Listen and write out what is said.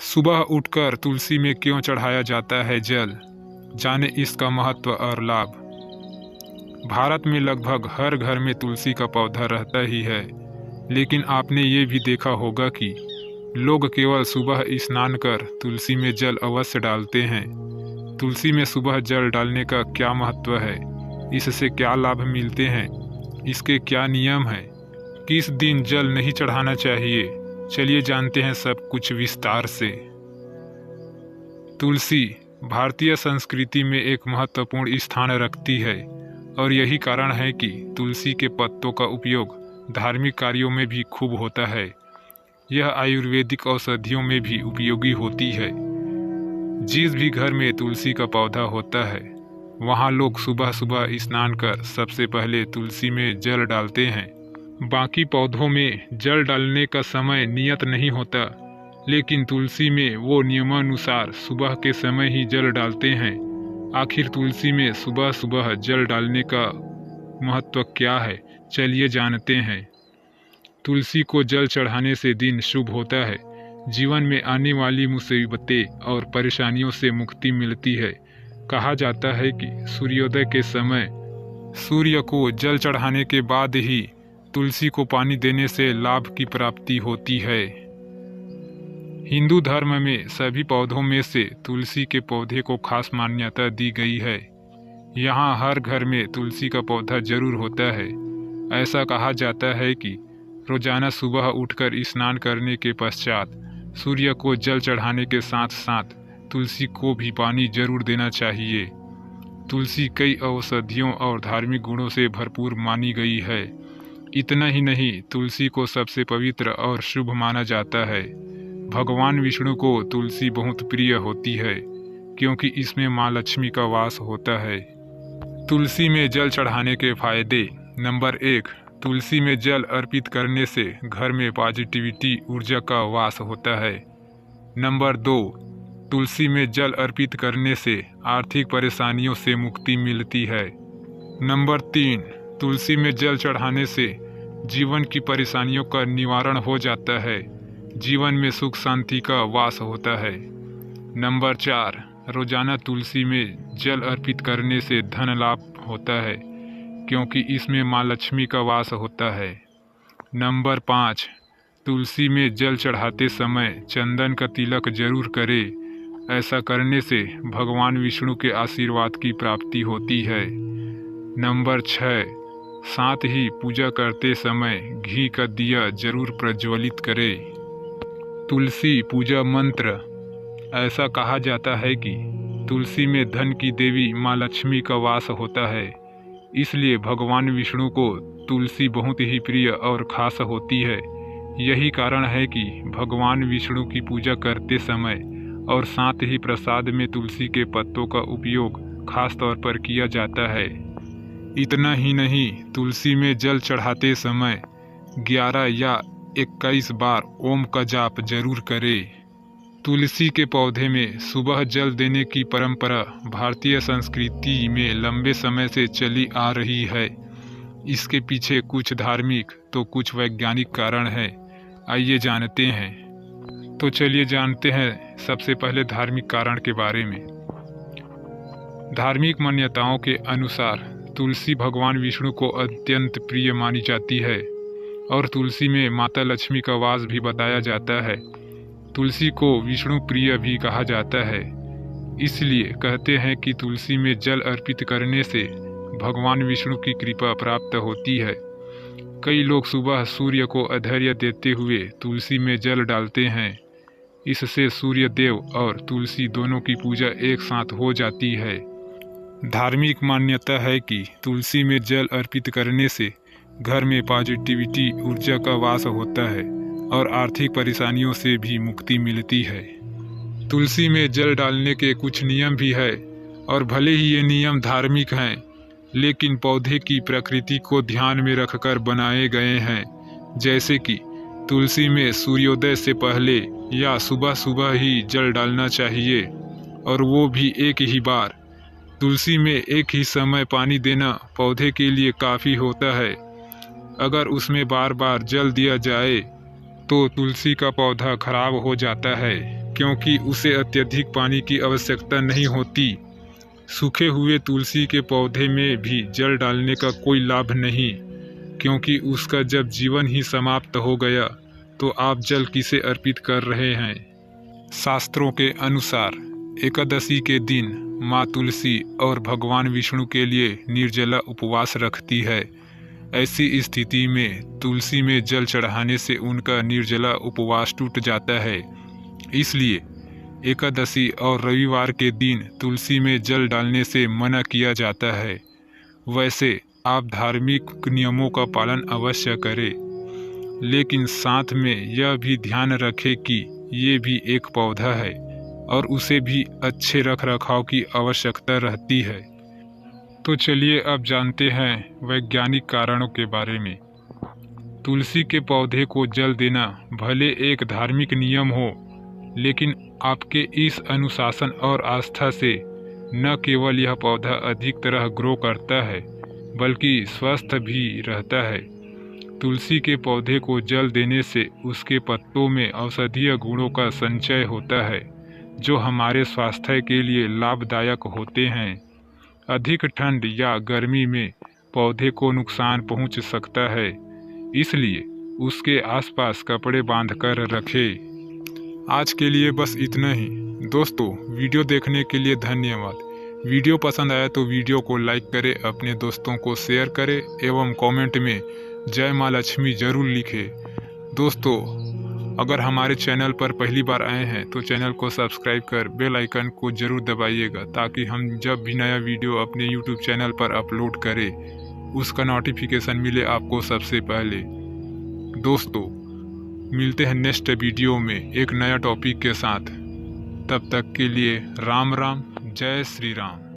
सुबह उठकर तुलसी में क्यों चढ़ाया जाता है जल, जाने इसका महत्व और लाभ। भारत में लगभग हर घर में तुलसी का पौधा रहता ही है, लेकिन आपने ये भी देखा होगा कि लोग केवल सुबह स्नान कर तुलसी में जल अवश्य डालते हैं। तुलसी में सुबह जल डालने का क्या महत्व है, इससे क्या लाभ मिलते हैं, इसके क्या नियम हैं, किस दिन जल नहीं चढ़ाना चाहिए, चलिए जानते हैं सब कुछ विस्तार से। तुलसी भारतीय संस्कृति में एक महत्वपूर्ण स्थान रखती है और यही कारण है कि तुलसी के पत्तों का उपयोग धार्मिक कार्यों में भी खूब होता है। यह आयुर्वेदिक औषधियों में भी उपयोगी होती है। जिस भी घर में तुलसी का पौधा होता है वहाँ लोग सुबह सुबह स्नान कर सबसे पहले तुलसी में जल डालते हैं। बाकी पौधों में जल डालने का समय नियत नहीं होता, लेकिन तुलसी में वो नियमानुसार सुबह के समय ही जल डालते हैं। आखिर तुलसी में सुबह सुबह जल डालने का महत्व क्या है, चलिए जानते हैं। तुलसी को जल चढ़ाने से दिन शुभ होता है, जीवन में आने वाली मुसीबतें और परेशानियों से मुक्ति मिलती है। कहा जाता है कि सूर्योदय के समय सूर्य को जल चढ़ाने के बाद ही तुलसी को पानी देने से लाभ की प्राप्ति होती है। हिंदू धर्म में सभी पौधों में से तुलसी के पौधे को खास मान्यता दी गई है। यहाँ हर घर में तुलसी का पौधा जरूर होता है। ऐसा कहा जाता है कि रोजाना सुबह उठकर स्नान करने के पश्चात सूर्य को जल चढ़ाने के साथ साथ तुलसी को भी पानी जरूर देना चाहिए। तुलसी कई औषधियों और धार्मिक गुणों से भरपूर मानी गई है। इतना ही नहीं, तुलसी को सबसे पवित्र और शुभ माना जाता है। भगवान विष्णु को तुलसी बहुत प्रिय होती है, क्योंकि इसमें माँ लक्ष्मी का वास होता है। तुलसी में जल चढ़ाने के फायदे। नंबर 1, तुलसी में जल अर्पित करने से घर में पॉजिटिविटी ऊर्जा का वास होता है। नंबर 2, तुलसी में जल अर्पित करने से आर्थिक परेशानियों से मुक्ति मिलती है। नंबर 3, तुलसी में जल चढ़ाने से जीवन की परेशानियों का निवारण हो जाता है, जीवन में सुख शांति का वास होता है। नंबर 4, रोजाना तुलसी में जल अर्पित करने से धन लाभ होता है, क्योंकि इसमें माँ लक्ष्मी का वास होता है। नंबर 5, तुलसी में जल चढ़ाते समय चंदन का तिलक जरूर करें। ऐसा करने से भगवान विष्णु के आशीर्वाद की प्राप्ति होती है। नंबर 6, साथ ही पूजा करते समय घी का दिया जरूर प्रज्वलित करें। तुलसी पूजा मंत्र। ऐसा कहा जाता है कि तुलसी में धन की देवी माँ लक्ष्मी का वास होता है, इसलिए भगवान विष्णु को तुलसी बहुत ही प्रिय और खास होती है। यही कारण है कि भगवान विष्णु की पूजा करते समय और साथ ही प्रसाद में तुलसी के पत्तों का उपयोग खास तौर पर किया जाता है। इतना ही नहीं, तुलसी में जल चढ़ाते समय 11 या 21 बार ओम का जाप जरूर करें। तुलसी के पौधे में सुबह जल देने की परंपरा भारतीय संस्कृति में लंबे समय से चली आ रही है। इसके पीछे कुछ धार्मिक तो कुछ वैज्ञानिक कारण हैं। आइए जानते हैं। तो चलिए जानते हैं सबसे पहले धार्मिक कारण के बारे में। धार्मिक मान्यताओं के अनुसार तुलसी भगवान विष्णु को अत्यंत प्रिय मानी जाती है और तुलसी में माता लक्ष्मी का वास भी बताया जाता है। तुलसी को विष्णु प्रिय भी कहा जाता है, इसलिए कहते हैं कि तुलसी में जल अर्पित करने से भगवान विष्णु की कृपा प्राप्त होती है। कई लोग सुबह सूर्य को अर्घ्य देते हुए तुलसी में जल डालते हैं। इससे सूर्य देव और तुलसी दोनों की पूजा एक साथ हो जाती है। धार्मिक मान्यता है कि तुलसी में जल अर्पित करने से घर में पॉजिटिविटी ऊर्जा का वास होता है और आर्थिक परेशानियों से भी मुक्ति मिलती है। तुलसी में जल डालने के कुछ नियम भी है और भले ही ये नियम धार्मिक हैं, लेकिन पौधे की प्रकृति को ध्यान में रखकर बनाए गए हैं। जैसे कि तुलसी में सूर्योदय से पहले या सुबह सुबह ही जल डालना चाहिए, और वो भी एक ही बार। तुलसी में एक ही समय पानी देना पौधे के लिए काफ़ी होता है। अगर उसमें बार बार जल दिया जाए तो तुलसी का पौधा खराब हो जाता है। क्योंकि उसे अत्यधिक पानी की आवश्यकता नहीं होती। सूखे हुए तुलसी के पौधे में भी जल डालने का कोई लाभ नहीं, क्योंकि उसका जब जीवन ही समाप्त हो गया तो आप जल किसे अर्पित कर रहे हैं। शास्त्रों के अनुसार एकादशी के दिन माँ तुलसी और भगवान विष्णु के लिए निर्जला उपवास रखती है। ऐसी स्थिति में तुलसी में जल चढ़ाने से उनका निर्जला उपवास टूट जाता है। इसलिए एकादशी और रविवार के दिन तुलसी में जल डालने से मना किया जाता है। वैसे आप धार्मिक नियमों का पालन अवश्य करें, लेकिन साथ में यह भी ध्यान रखें कि ये भी एक पौधा है और उसे भी अच्छे रख रखाव की आवश्यकता रहती है। तो चलिए अब जानते हैं वैज्ञानिक कारणों के बारे में। तुलसी के पौधे को जल देना भले एक धार्मिक नियम हो, लेकिन आपके इस अनुशासन और आस्था से न केवल यह पौधा अधिक तरह ग्रो करता है, बल्कि स्वस्थ भी रहता है। तुलसी के पौधे को जल देने से उसके पत्तों में औषधीय गुणों का संचय होता है, जो हमारे स्वास्थ्य के लिए लाभदायक होते हैं। अधिक ठंड या गर्मी में पौधे को नुकसान पहुंच सकता है, इसलिए उसके आसपास कपड़े बांधकर रखें। आज के लिए बस इतना ही। दोस्तों, वीडियो देखने के लिए धन्यवाद। वीडियो पसंद आया तो वीडियो को लाइक करें, अपने दोस्तों को शेयर करें एवं कमेंट में जय माँ लक्ष्मी जरूर लिखें। दोस्तों, अगर हमारे चैनल पर पहली बार आए हैं तो चैनल को सब्सक्राइब कर बेल आइकन को जरूर दबाइएगा, ताकि हम जब भी नया वीडियो अपने यूट्यूब चैनल पर अपलोड करें उसका नोटिफिकेशन मिले आपको सबसे पहले। दोस्तों, मिलते हैं नेक्स्ट वीडियो में एक नया टॉपिक के साथ। तब तक के लिए राम राम, जय श्री राम।